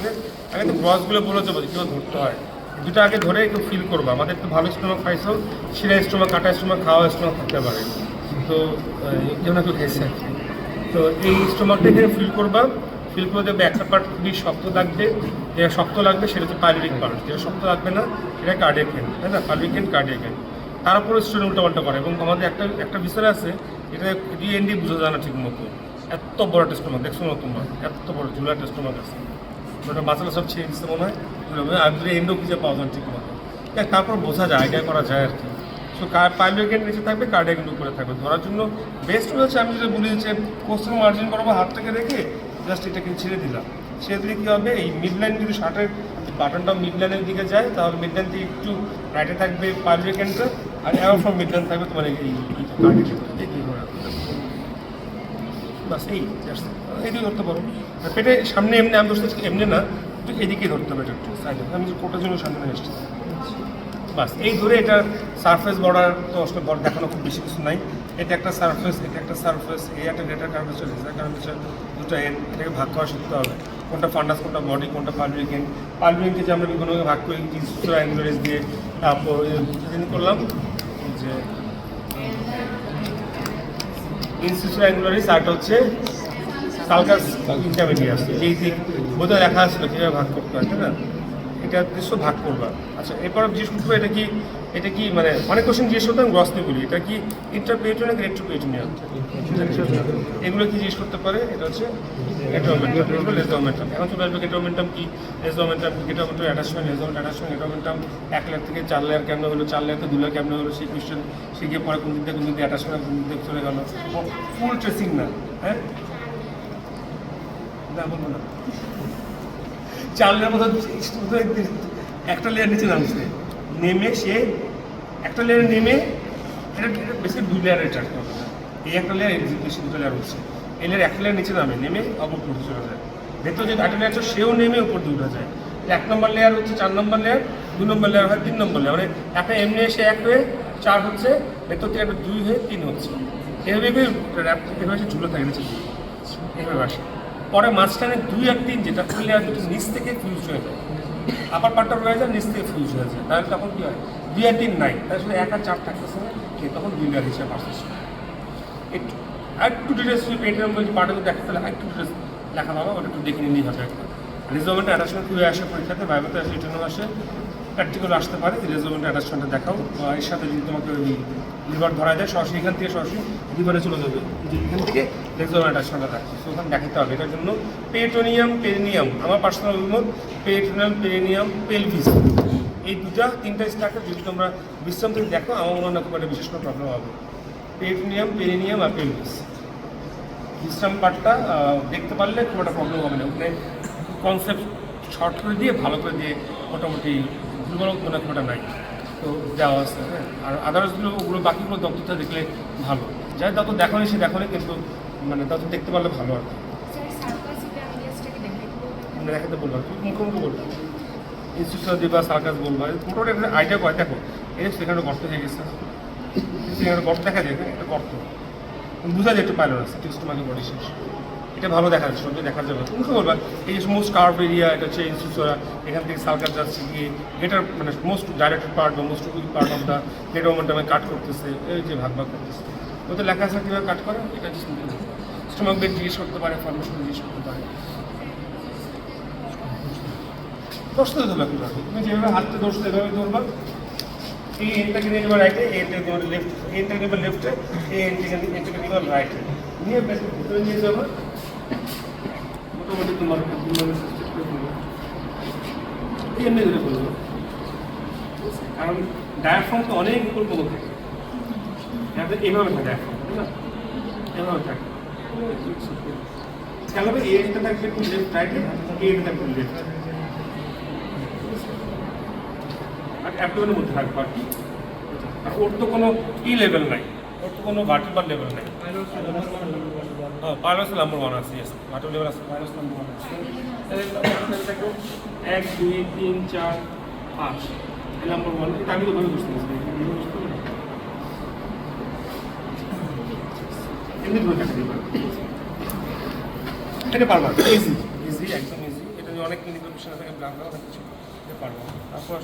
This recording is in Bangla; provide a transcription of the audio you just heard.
আগে আগে তো ব্রসগুলো বলে যাবো কীভাবে ধরতে হয়, দুটো আগে ধরে একটু ফিল করবো। আমাদের একটু ভালো স্টোমাক খাইছো, শিরা স্টোমাক, কাটা স্টোমাক, খাওয়া স্টোমাক থাকতে পারে, তো যেমন একটু খেয়েছে আর কি। তো এই স্টোমাকটা এখানে ফিল করবা, ফিল করে দেখবে একটা পার্ট খুবই শক্ত লাগবে, যেটা শক্ত লাগবে সেটা হচ্ছে পাইলভিক পার্ট, যেটা শক্ত লাগবে না সেটা কার্ডিয়াক ভেন, তাই না? পাইলভিক ভেন, কার্ডিয়াক ভেন। তার উপরে স্টুডেন্ট উল্টাপাল্টা করে, এবং আমাদের একটা বিষয় আছে এটা ডিএনডি বোঝা যায় না ঠিক মতো। এত বড় একটা স্টোমাক দেখছো না তোমরা, এত বড় ঝুলা একটা স্টোমাক আছে, ওটা মাছালা সব ছেড়ে দিচ্ছে মনে হয়, আর যদি এন্ডো খুঁজে পাওয়া যায় ঠিক মতো, তারপর বোঝা যায়, আইডিয়া করা যায় আর কি। সো পাইলভিক ভেন নিচে থাকবে, কার্ডিয়াক ভেন উপরে থাকবে। ধরার জন্য বেস্ট হচ্ছে আমি যেটা বলি যে কোস্টাল মার্জিন করবো, হাতটাকে রেখে জাস্ট এটাকে ছেড়ে দিলাম। ছেড়ে দিলে কী হবে, এই মিডলাইন যদি শার্টের বাটনটা মিডলাইনের দিকে যায় তাহলে মিডলাইন থেকে একটু রাইটে থাকবে পাইলভিক ভেনটা, আর এবার ফ্রম মিডলাইন থাকবে তোমার এই বাস। এইদিকে ধরতে পারো পেটে সামনে, এমনি আমি ধরতে এমনি না, একটু এদিকে ধরতে হবে, এটা একটু সাইডে, আমি যে কোটার জন্য সামনে এসেছি বাস। এই ধরে এটার সারফেস বর্ডার তো আসলে বড় দেখানো খুব বেশি কিছু নাই। এটা একটা সারফেস, এটা একটা সারফেস, এই একটা ডেটার কার্ভেচার, লেজার কার্ভেচার, দুটো এন্ড, এটাকে ভাগ করা শিখতে হবে, কোনটা ফান্ডাস, কোনটা বডি, কোনটা পাইলভিক ভেন। পাইলভিক ভেনকে যে আমরা বিভিন্ন ভাগ করি ইনসুসোরা অ্যাঙ্গুলারিস দিয়ে, তারপর করলাম যে ইনসুসোরা অ্যাঙ্গুলারিস, আরটা হচ্ছে সালকাস ইন্টারমিডিয়াস, যেই দিক বোধহয় লেখা আসছিল কীভাবে ভাগ করতে হয়, তাই না? এটা দৃশ্য ভাগ করবা। আচ্ছা, এরপর জিজ্ঞেস করবো এটা কি মানে অনেক কোশ্চেন জিজ্ঞেস করতাম গ্রসনি বলি, এটা কি ইন্টারপেরিটোনিয়াম, রেট্রোপেরিটোনিয়াম, এগুলো কি জিজ্ঞেস করতে পারে? এটা হচ্ছে এটোমেন্টাম, এগুলো লেজোমেন্টাম। এখন চলে আসবে এটোমেন্টাম কি, লেজোমেন্টাম কি, এটোমেন্টাম অ্যাটাচমেন্ট, লেজোমেন্ট অ্যাটাচমেন্ট, এটোমেন্টাম 1 লেয়ার থেকে 4 লেয়ার কেমন হলো, 4 লেয়ার থেকে 2 লেয়ার কেমন হলো, সেই কোশ্চেন শিখে পরে কোন দিক দিয়ে অ্যাটাচমেন্ট, কোন দিক থেকে চলে গেল, ফুল ট্রেসিং না, হ্যাঁ না বলবো না। 4 লেয়ার মতো একটা লেয়ার নিচে নামছে, নেমে সে একটা লেয়ারে নেমে এটা বেশি 2 লেয়ারের চার্ট করবে, এই একটা লেয়ার বেশি 2 লেয়ার হচ্ছে, এই লেয়ার একটা লেয়ার নিচে নামে, নেমে অপর উপরে চলে যায়, ভেতর যে একটা লেয়ার আছে সেও নেমে উপর দিয়ে উঠে যায়। 1 নম্বর লেয়ার হচ্ছে 4 নম্বর লেয়ার, 2 নম্বর লেয়ার হয় 3 নম্বর লেয়ার, মানে একটা এমনি এসে 1 হয়ে 4 হচ্ছে, ভেতর থেকে একটা 2 হয়ে 3 হচ্ছে, এভাবে এভাবে ঝুলে থাকে নিচে, এভাবে আসে। পরে মাঝখানে 2 আর 3 যেটা ফুল লেয়ার দুটো নিচ থেকে ফিউজ হয়ে যায়, আপার পার্টটা রয়ে যায়, নিচ থেকে ফিউজ হয়ে যায়, তাহলে তখন কী হয় 2 আর 3 নাই, তাহলে শুধু 1 আর 4 থাকতেছে না, তখন 2 লেয়ার হিসেবে আসতেছে। একটু ডিটেলস পেটের মধ্যে পার্টে যদি দেখা, তাহলে একটু ডিটেলস লেখা পাবো, ওটা একটু দেখে নিলেই হবে একটা। রেজোমেন্ট অ্যাটাচমেন্ট কীভাবে আসে পরীক্ষাতে, ভাইভাতে আসে, রিটার্নও আসে, প্র্যাকটিক্যাল আসতে পারে। রেজোমেন্ট অ্যাটাচমেন্টটা দেখাও, এর সাথে যদি তোমাকে ওই লিভার ধরা যায় সরাসরি এখান থেকে সরাসরি লিভারে চলে যাবে, যে এখান থেকে রেজোমেন্ট অ্যাটাচমেন্টটা রাখছে, তো ওখানে দেখাতে হবে। এটার জন্য পেরিটোনিয়াম, পেরিনিয়াম, আমার পার্সোনাল অভিমত পেরিটোনিয়াম, পেরিনিয়াম, পেলভিস, এই 2-3টা স্ট্রাকচার যদি তোমরা বিশ্রাম থেকে দেখো, আমার মনে হয় খুব একটা বিশেষ কোনো প্রবলেম হবে। পেরিটোনিয়াম, পেরিনিয়াম আর পেলভিস, বিশ্রাম পার্টটা দেখতে পারলে খুব একটা প্রবলেম হবে না। ওখানে কনসেপ্ট শর্ট করে দিয়ে ভালো করে দিয়ে মোটামুটি দুর্বল কোনো একটা নাই, তো দেওয়া আছে। হ্যাঁ, আর আদার্সগুলো ওগুলো বাকিগুলো দপ্তরটা দেখলে ভালো, যাই দপ্তর দেখো সে দেখো না, কিন্তু মানে দপ্তর দেখতে পারলে ভালো আর কি। দেখাতে বলবো, মুখোমুখি বলবো, ইনস্টিটিউশন দিবা, সার্কাস বলবো, মোটামুটি একটা আইডিয়া করে দেখো। এই সেখানে গর্ত হয়ে গেছে, সেখানে গর্ত দেখা যায়, একটা গর্ত বোঝা যায় একটু পাইলট আছে, টেক্সট তোমাকে বডি শেষ, এটা ভালো দেখা যাচ্ছে, সবজি দেখা যাবে। তুমি বলবা এই যে মোস্ট কার্ভ এরিয়া, এটা হচ্ছে ইনস্টিটিউশন, এখান থেকে সার্কাস যাচ্ছে গিয়ে এটার মানে মোস্ট ডাইরেক্টেড পার্ট বা most weak part of the head মোমেন্টামে কাট করতেছে, এই যে ভাগ করতেছে, ওতে লেখা আছে কীভাবে কাট করে, এটা স্টোমাক বেড জিজ্ঞেস করতে পারে, ফর্মেশন জিজ্ঞেস করতে পারে, দোষতে ধরবে কীভাবে, তুমি যেভাবে হাতটা দোষতে এভাবে ধরবা, এই এনটাকে নিয়ে যাবে রাইটে, এই এনটাকে নেবে লেফট, এই এনটাকে নেবে লেফটে, এই এনটাকে নেবে রাইটে, নিয়ে ভিতরে নিয়ে যাবো, মোটামুটি তোমার এমনি ধরে করবো, কারণ ডায়াফ্রাম তো অনেক উপর কমে থাকে, এভাবে থাকে ডায়াফ্রাম, তাই না? এভাবে থাকে, খেয়াল হবে এই এনটা থাকবে একটু লেফট রাইটে, এই এনটা থাকবে লেফট, আর অ্যাবডোমেনের মধ্যে থাকবে আর কি। আর ওর তো কোনো লেভেল নাই, ওর তো কোনো ভার্টিকাল লেভেল নাই। হ্যাঁ, পাইলস নাম্বার 1 আছে, ইয়েস, ভার্টিকাল লেভেল আছে, পাইলস নাম্বার 1 আছে। 1 2 3 4 5 এই নাম্বার 1, এটা আমি তো ভাবে বুঝতে পারছি, এমনি ধরে দেখা দিই, এটা পারবা, ইজি একদম ইজি, এটা অনেক ক্লিনিক্যাল পেশেন্ট থাকে ব্লাড অনেক কিছু দিতে পারবো তারপর আসলে